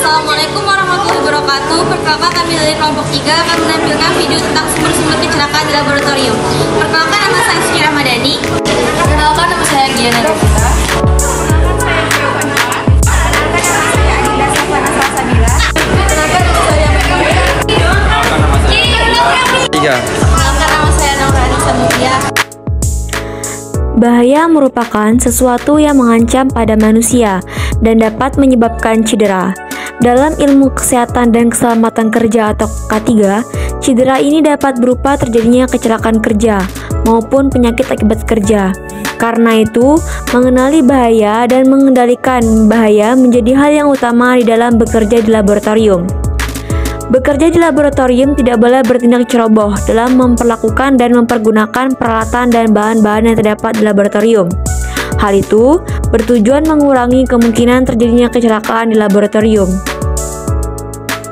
Assalamualaikum warahmatullahi wabarakatuh. Perkenalkan, kami dari kelompok 3 akan menampilkan video tentang sumber-sumber kecelakaan di laboratorium. Perkenalkan, nama saya Suci Ramadhani. Perkenalkan, nama saya Giana Devita. Perkenalkan, saya Giovanna. Perkenalkan, nama saya Adinda Safana Salsabila. Perkenalkan, nama saya Meka. Perkenalkan, nama saya Naurani Samudia. Bahaya merupakan sesuatu yang mengancam pada manusia dan dapat menyebabkan cedera. Dalam ilmu kesehatan dan keselamatan kerja atau K3, cedera ini dapat berupa terjadinya kecelakaan kerja maupun penyakit akibat kerja. Karena itu, mengenali bahaya dan mengendalikan bahaya menjadi hal yang utama di dalam bekerja di laboratorium. Bekerja di laboratorium tidak boleh bertindak ceroboh dalam memperlakukan dan mempergunakan peralatan dan bahan-bahan yang terdapat di laboratorium. Hal itu bertujuan mengurangi kemungkinan terjadinya kecelakaan di laboratorium.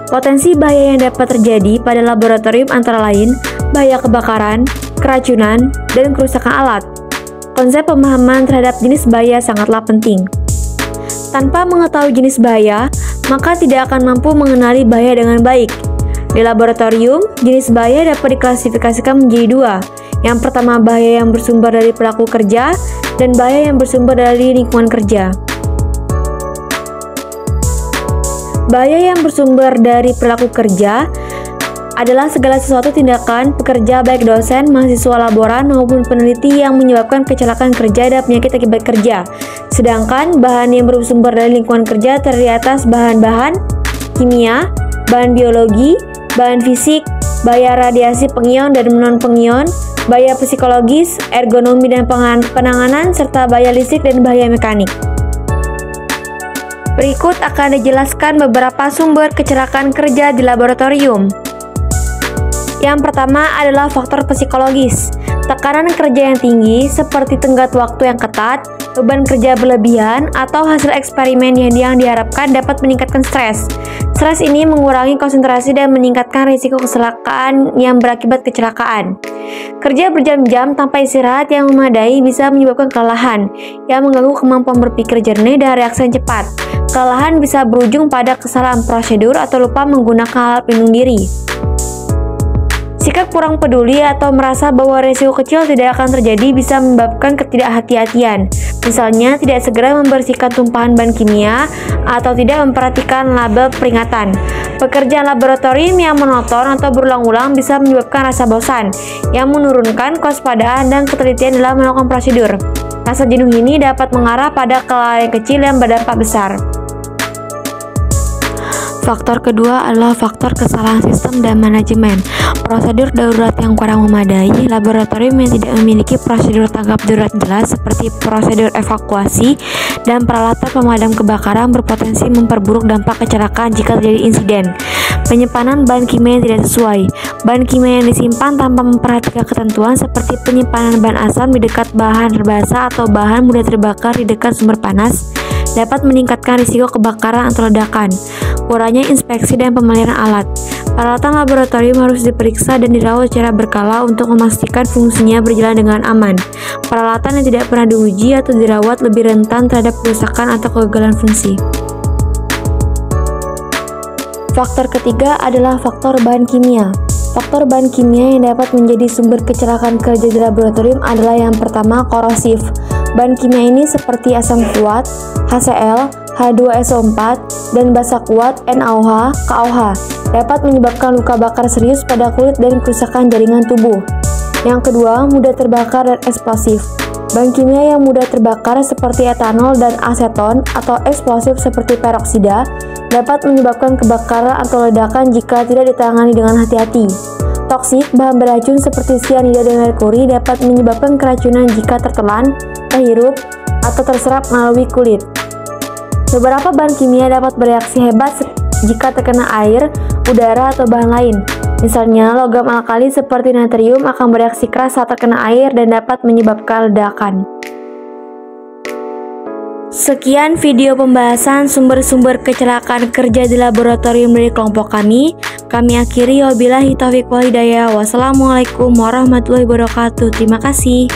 Potensi bahaya yang dapat terjadi pada laboratorium antara lain bahaya kebakaran, keracunan, dan kerusakan alat. Konsep pemahaman terhadap jenis bahaya sangatlah penting. Tanpa mengetahui jenis bahaya, maka tidak akan mampu mengenali bahaya dengan baik. Di laboratorium, jenis bahaya dapat diklasifikasikan menjadi dua. Yang pertama, bahaya yang bersumber dari pelaku kerja, dan bahaya yang bersumber dari lingkungan kerja. Bahaya yang bersumber dari pelaku kerja adalah segala sesuatu tindakan pekerja baik dosen, mahasiswa laboran, maupun peneliti yang menyebabkan kecelakaan kerja dan penyakit akibat kerja. Sedangkan bahan yang bersumber dari lingkungan kerja terdiri atas bahan-bahan kimia, bahan biologi, bahan fisik, bahaya radiasi pengion dan non-pengion, bahaya psikologis, ergonomi dan penanganan, serta bahaya listrik dan bahaya mekanik. Berikut akan dijelaskan beberapa sumber kecelakaan kerja di laboratorium. Yang pertama adalah faktor psikologis. Tekanan kerja yang tinggi seperti tenggat waktu yang ketat, beban kerja berlebihan, atau hasil eksperimen yang diharapkan dapat meningkatkan stres. Stres ini mengurangi konsentrasi dan meningkatkan risiko kecelakaan yang berakibat kecelakaan. Kerja berjam-jam tanpa istirahat yang memadai bisa menyebabkan kelelahan yang mengganggu kemampuan berpikir jernih dan reaksi yang cepat. Kelelahan bisa berujung pada kesalahan prosedur atau lupa menggunakan alat pelindung diri. Sikap kurang peduli atau merasa bahwa risiko kecil tidak akan terjadi bisa menyebabkan ketidakhati-hatian. Misalnya, tidak segera membersihkan tumpahan bahan kimia atau tidak memperhatikan label peringatan. Pekerjaan laboratorium yang monoton atau berulang-ulang bisa menyebabkan rasa bosan, yang menurunkan kewaspadaan dan ketelitian dalam melakukan prosedur. Rasa jenuh ini dapat mengarah pada kelalaian kecil yang berdampak besar. Faktor kedua adalah faktor kesalahan sistem dan manajemen. Prosedur darurat yang kurang memadai, laboratorium yang tidak memiliki prosedur tanggap darurat jelas seperti prosedur evakuasi, dan peralatan pemadam kebakaran berpotensi memperburuk dampak kecelakaan jika terjadi insiden. Penyimpanan bahan kimia yang tidak sesuai. Bahan kimia yang disimpan tanpa memperhatikan ketentuan seperti penyimpanan bahan asam di dekat bahan basah atau bahan mudah terbakar di dekat sumber panas dapat meningkatkan risiko kebakaran atau ledakan. Kurangnya inspeksi dan pemeliharaan alat. Peralatan laboratorium harus diperiksa dan dirawat secara berkala untuk memastikan fungsinya berjalan dengan aman. Peralatan yang tidak pernah diuji atau dirawat lebih rentan terhadap kerusakan atau kegagalan fungsi. Faktor ketiga adalah faktor bahan kimia. Faktor bahan kimia yang dapat menjadi sumber kecelakaan kerja di laboratorium adalah yang pertama, korosif. Bahan kimia ini seperti asam kuat, HCl, H2SO4, dan basa kuat, NaOH, KOH, dapat menyebabkan luka bakar serius pada kulit dan kerusakan jaringan tubuh. Yang kedua, mudah terbakar dan eksplosif. Bahan kimia yang mudah terbakar seperti etanol dan aseton atau eksplosif seperti peroksida dapat menyebabkan kebakaran atau ledakan jika tidak ditangani dengan hati-hati. Toksik, bahan beracun seperti cyanida dan merkuri dapat menyebabkan keracunan jika tertelan, terhirup, atau terserap melalui kulit. Beberapa bahan kimia dapat bereaksi hebat jika terkena air, udara, atau bahan lain. Misalnya, logam alkali seperti natrium akan bereaksi keras saat terkena air dan dapat menyebabkan ledakan. Sekian video pembahasan sumber-sumber kecelakaan kerja di laboratorium dari kelompok kami. Kami akhiri, wabillahi taufiq wal hidayah. Wassalamualaikum warahmatullahi wabarakatuh. Terima kasih.